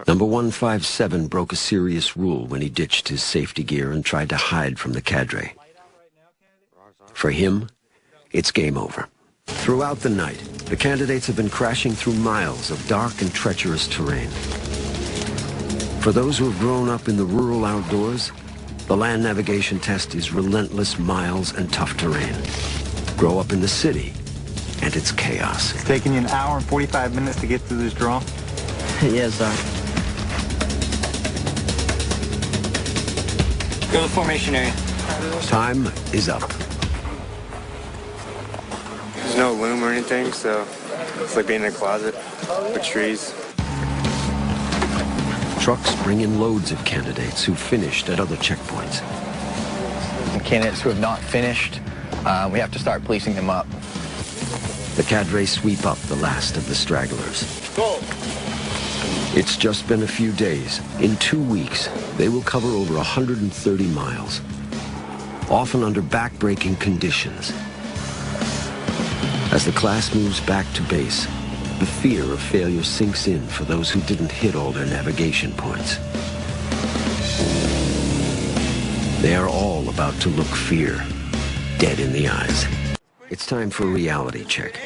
Number 157 broke a serious rule when he ditched his safety gear and tried to hide from the cadre. For him, it's game over. Throughout the night, the candidates have been crashing through miles of dark and treacherous terrain. For those who have grown up in the rural outdoors, the land navigation test is relentless miles and tough terrain. Grow up in the city, and it's chaos. It's taking you an hour and 45 minutes to get through this draw? Yes, sir. Go to the formation area. Time is up. There's no loom or anything, so it's like being in a closet with trees. Trucks bring in loads of candidates who finished at other checkpoints. The candidates who have not finished, we have to start policing them up. The cadre sweep up the last of the stragglers. Go! It's just been a few days. In 2 weeks, they will cover over 130 miles, often under back-breaking conditions. As the class moves back to base, the fear of failure sinks in for those who didn't hit all their navigation points. They are all about to look fear dead in the eyes. It's time for a reality check.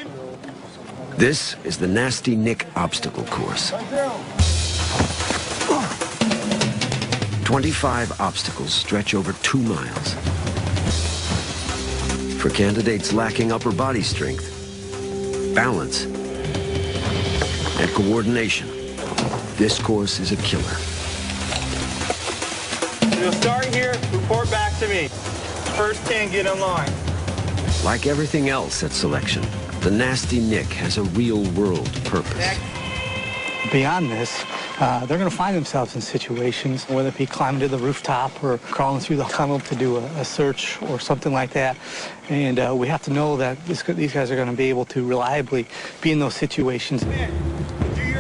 This is the Nasty Nick obstacle course. 25 obstacles stretch over 2 miles. For candidates lacking upper body strength, balance, and coordination, this course is a killer. You'll start here, report back to me. First 10 get in line. Like everything else at selection, the Nasty Nick has a real-world purpose. Beyond this, they're going to find themselves in situations, whether it be climbing to the rooftop or crawling through the tunnel to do a search or something like that. And we have to know that these guys are going to be able to reliably be in those situations.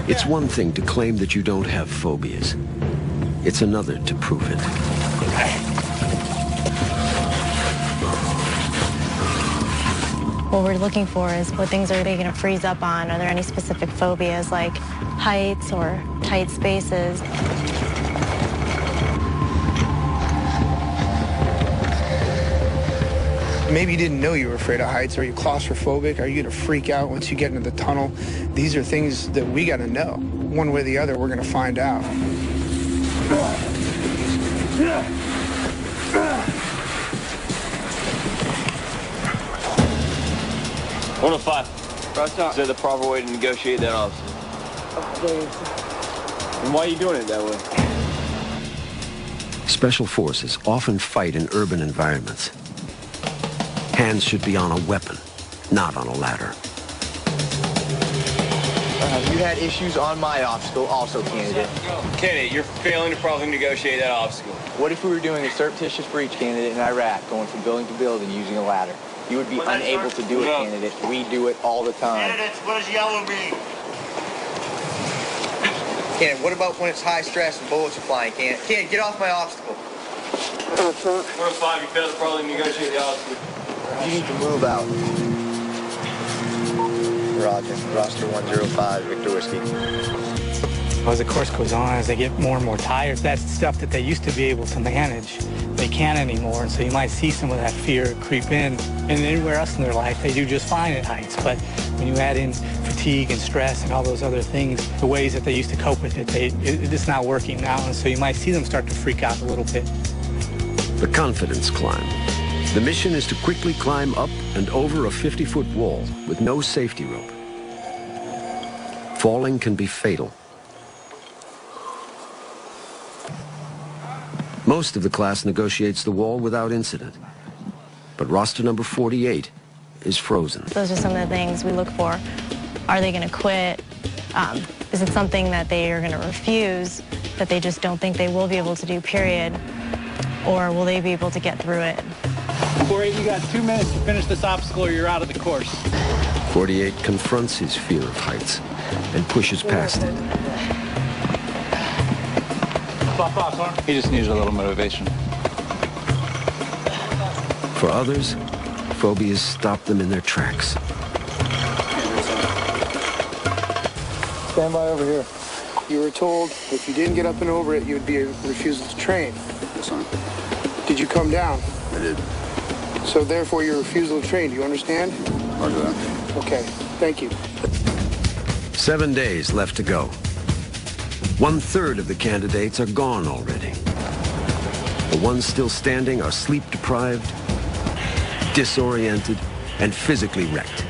It's one thing to claim that you don't have phobias. It's another to prove it. What we're looking for is what things are they going to freeze up on? Are there any specific phobias like heights or tight spaces? Maybe you didn't know you were afraid of heights. Are you claustrophobic? Are you going to freak out once you get into the tunnel? These are things that we got to know. One way or the other, we're going to find out. 105. Is that the proper way to negotiate that officer? And why are you doing it that way? Special forces often fight in urban environments. Hands should be on a weapon, not on a ladder. You had issues on my obstacle, also, candidate. Candidate, you're failing to properly negotiate that obstacle. What if we were doing a surreptitious breach, candidate, in Iraq, going from building to building using a ladder? You would be unable to do it, candidate. We do it all the time. Candidates, what does yellow mean? Candidate, what about when it's high stress and bullets are flying, candidate? Candidate, get off my obstacle. 105, you failed to properly negotiate the obstacle. You need to move out. Roger. Roster 105, Victor Whiskey. As the course goes on, as they get more and more tired, that's stuff that they used to be able to manage. They can't anymore, and so you might see some of that fear creep in. And anywhere else in their life, they do just fine at heights. But when you add in fatigue and stress and all those other things, the ways that they used to cope with it, it's not working now. And so you might see them start to freak out a little bit. The confidence climb. The mission is to quickly climb up and over a 50-foot wall with no safety rope. Falling can be fatal. Most of the class negotiates the wall without incident, but roster number 48 is frozen. Those are some of the things we look for. Are they going to quit? Is it something that they are going to refuse, that they just don't think they will be able to do, period? Or will they be able to get through it? 48, you got 2 minutes to finish this obstacle or you're out of the course. 48 confronts his fear of heights and pushes past it. He just needs a little motivation. For others, phobias stop them in their tracks. Stand by over here. You were told if you didn't get up and over it, you would be a refusal to train. Yes, sir. Did you come down? I did. So therefore, your refusal to train. Do you understand? Roger that. Okay. Thank you. 7 days left to go. 1/3 of the candidates are gone already. The ones still standing are sleep-deprived, disoriented, and physically wrecked.